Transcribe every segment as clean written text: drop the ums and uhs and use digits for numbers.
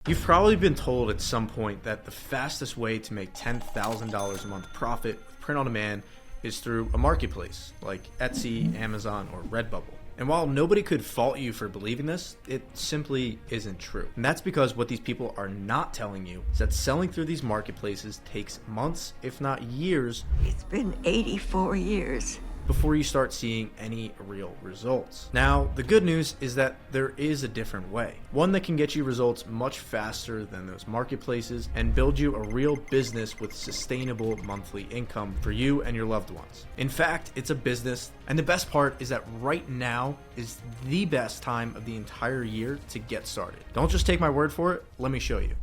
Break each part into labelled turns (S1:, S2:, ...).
S1: You've probably been told at some point that the fastest way to make $10,000 a month profit with print on demand is through a marketplace like Etsy, Amazon, or Redbubble. And while nobody could fault you for believing this, it simply isn't true. And that's because what these people are not telling you is that selling through these marketplaces takes months, if not years.
S2: It's been 84 years.
S1: Before you start seeing any real results. Now, the good news is that there is a different way. One that can get you results much faster than those marketplaces and build you a real business with sustainable monthly income for you and your loved ones. In fact, it's a business, and the best part is that right now is the best time of the entire year to get started. Don't just take my word for it, let me show you.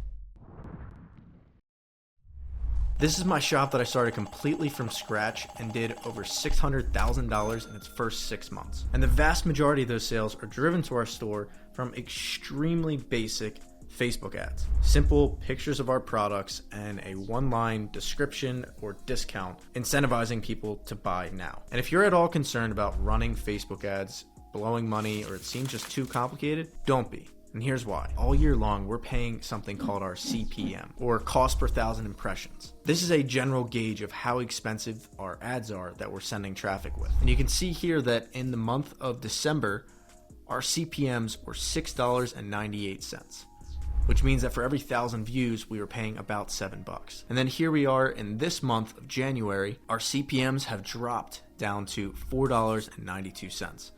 S1: This is my shop that I started completely from scratch and did over $600,000 in its first 6 months. And the vast majority of those sales are driven to our store from extremely basic Facebook ads. Simple pictures of our products and a one-line description or discount incentivizing people to buy now. And if you're at all concerned about running Facebook ads, blowing money, or it seems just too complicated, don't be. And here's why. All year long, we're paying something called our CPM, or cost per thousand impressions. This is a general gauge of how expensive our ads are that we're sending traffic with. And you can see here that in the month of December, our CPMs were $6.98, which means that for every 1,000 views, we were paying about $7. And then here we are in this month of January, our CPMs have dropped down to $4.92,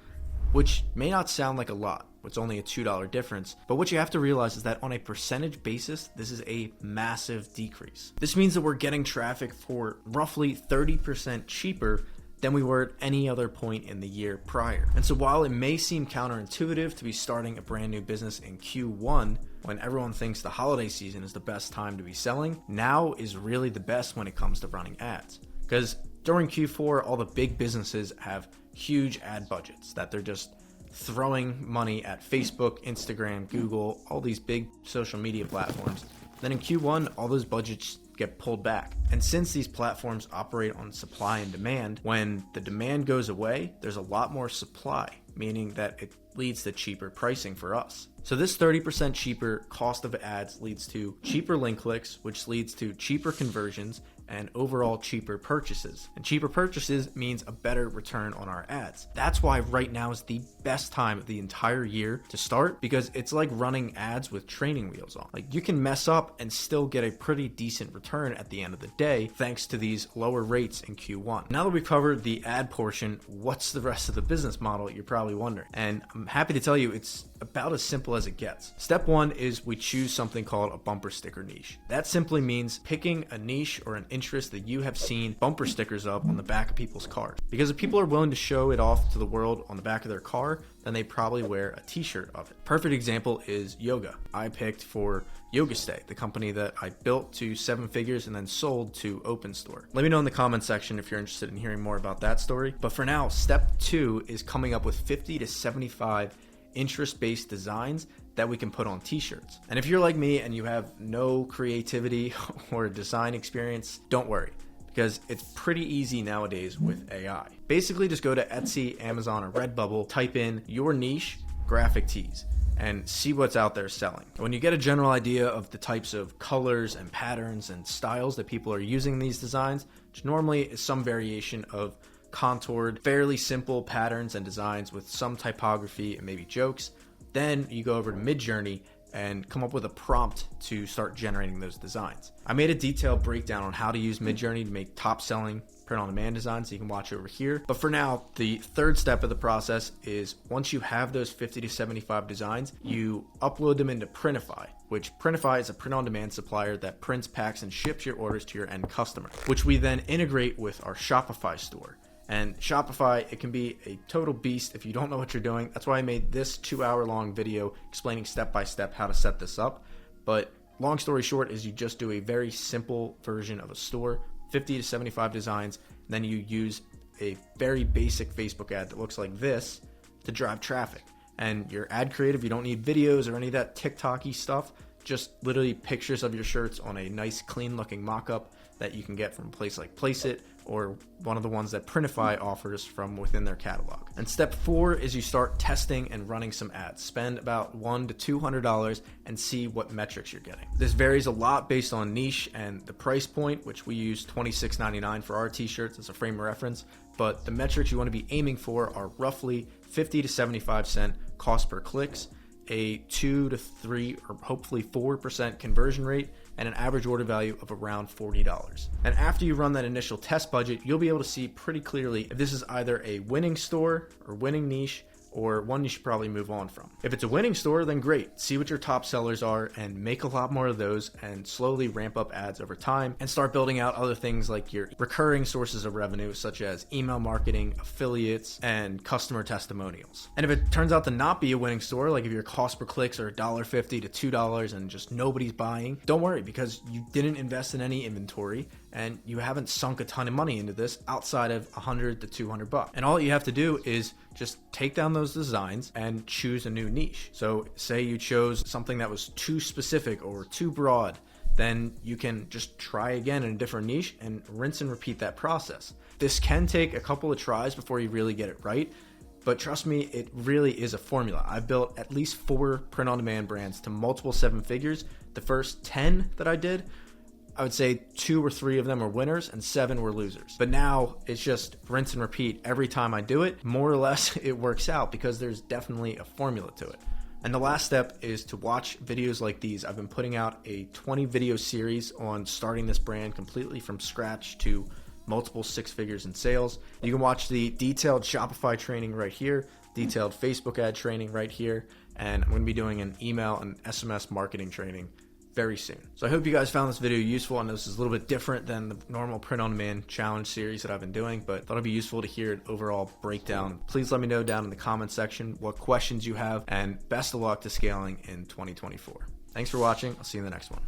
S1: which may not sound like a lot. It's only a $2 difference, but what you have to realize is that on a percentage basis, this is a massive decrease. This means that we're getting traffic for roughly 30% cheaper than we were at any other point in the year prior. And so while it may seem counterintuitive to be starting a brand new business in Q1, when everyone thinks the holiday season is the best time to be selling, now is really the best when it comes to running ads. Because during Q4, all the big businesses have huge ad budgets that they're just throwing money at Facebook, Instagram, Google, all these big social media platforms. Then in Q1, all those budgets get pulled back. And since these platforms operate on supply and demand, when the demand goes away, there's a lot more supply, meaning that it leads to cheaper pricing for us. So this 30% cheaper cost of ads leads to cheaper link clicks, which leads to cheaper conversions and overall cheaper purchases. And cheaper purchases means a better return on our ads. That's why right now is the best time of the entire year to start, because it's like running ads with training wheels on. Like, you can mess up and still get a pretty decent return at the end of the day thanks to these lower rates in Q1. Now that we've covered the ad portion, what's the rest of the business model, you're probably wondering. And I'm happy to tell you it's about as simple as it gets. Step one is we choose something called a bumper sticker niche. That simply means picking a niche or an interest that you have seen bumper stickers of on the back of people's cars. Because if people are willing to show it off to the world on the back of their car, then they probably wear a t-shirt of it. Perfect example is yoga. I picked for Yoga Stay, the company that I built to 7 figures and then sold to Open Store. Let me know in the comment section if you're interested in hearing more about that story. But for now, step 2 is coming up with 50 to 75 interest-based designs that we can put on t-shirts. And if you're like me and you have no creativity or design experience, don't worry, because it's pretty easy nowadays with AI. Basically, just go to Etsy, Amazon, or Redbubble, type in your niche, graphic tees, and see what's out there selling. When you get a general idea of the types of colors and patterns and styles that people are using in these designs, which normally is some variation of contoured, fairly simple patterns and designs with some typography and maybe jokes, then you go over to Midjourney and come up with a prompt to start generating those designs. I made a detailed breakdown on how to use Midjourney to make top-selling print-on-demand designs, so you can watch it over here. But for now, the third step of the process is once you have those 50 to 75 designs, you upload them into Printify, which Printify is a print-on-demand supplier that prints, packs, and ships your orders to your end customer, which we then integrate with our Shopify store. And Shopify, it can be a total beast if you don't know what you're doing. That's why I made this 2-hour-long video explaining step-by-step how to set this up. But long story short is you just do a very simple version of a store, 50 to 75 designs, and then you use a very basic Facebook ad that looks like this to drive traffic. And your ad creative, you don't need videos or any of that TikTok-y stuff. just literally pictures of your shirts on a nice clean looking mock-up that you can get from a place like Placeit or one of the ones that Printify offers from within their catalog. And step 4 is you start testing and running some ads. Spend about $100 to $200 and see what metrics you're getting. This varies a lot based on niche and the price point, which we use $26.99 for our t-shirts as a frame of reference, but the metrics you want to be aiming for are roughly 50 to 75 cent cost per clicks, a 2 to 3 or hopefully 4% conversion rate, and an average order value of around $40. And after you run that initial test budget, you'll be able to see pretty clearly if this is either a winning store or winning niche, or one you should probably move on from. If it's a winning store, then great. See what your top sellers are and make a lot more of those and slowly ramp up ads over time and start building out other things like your recurring sources of revenue, such as email marketing, affiliates, and customer testimonials. And if it turns out to not be a winning store, like if your cost per clicks are $1.50 to $2 and just nobody's buying, don't worry, because you didn't invest in any inventory and you haven't sunk a ton of money into this outside of $100 to $200. And all you have to do is just take down those designs and choose a new niche. So say you chose something that was too specific or too broad, then you can just try again in a different niche and rinse and repeat that process. This can take a couple of tries before you really get it right, but trust me, it really is a formula. I've built at least 4 print-on-demand brands to multiple 7 figures. The first 10 that I did, I would say 2 or 3 of them were winners and 7 were losers. But now it's just rinse and repeat every time I do it. More or less it works out because there's definitely a formula to it. And the last step is to watch videos like these. I've been putting out a 20 video series on starting this brand completely from scratch to multiple 6 figures in sales. You can watch the detailed Shopify training right here, detailed Facebook ad training right here, and I'm going to be doing an email and SMS marketing training very soon. So I hope you guys found this video useful. I know this is a little bit different than the normal print-on-demand challenge series that I've been doing, but thought it'd be useful to hear an overall breakdown. Please let me know down in the comment section what questions you have, and best of luck to scaling in 2024. Thanks for watching. I'll see you in the next one.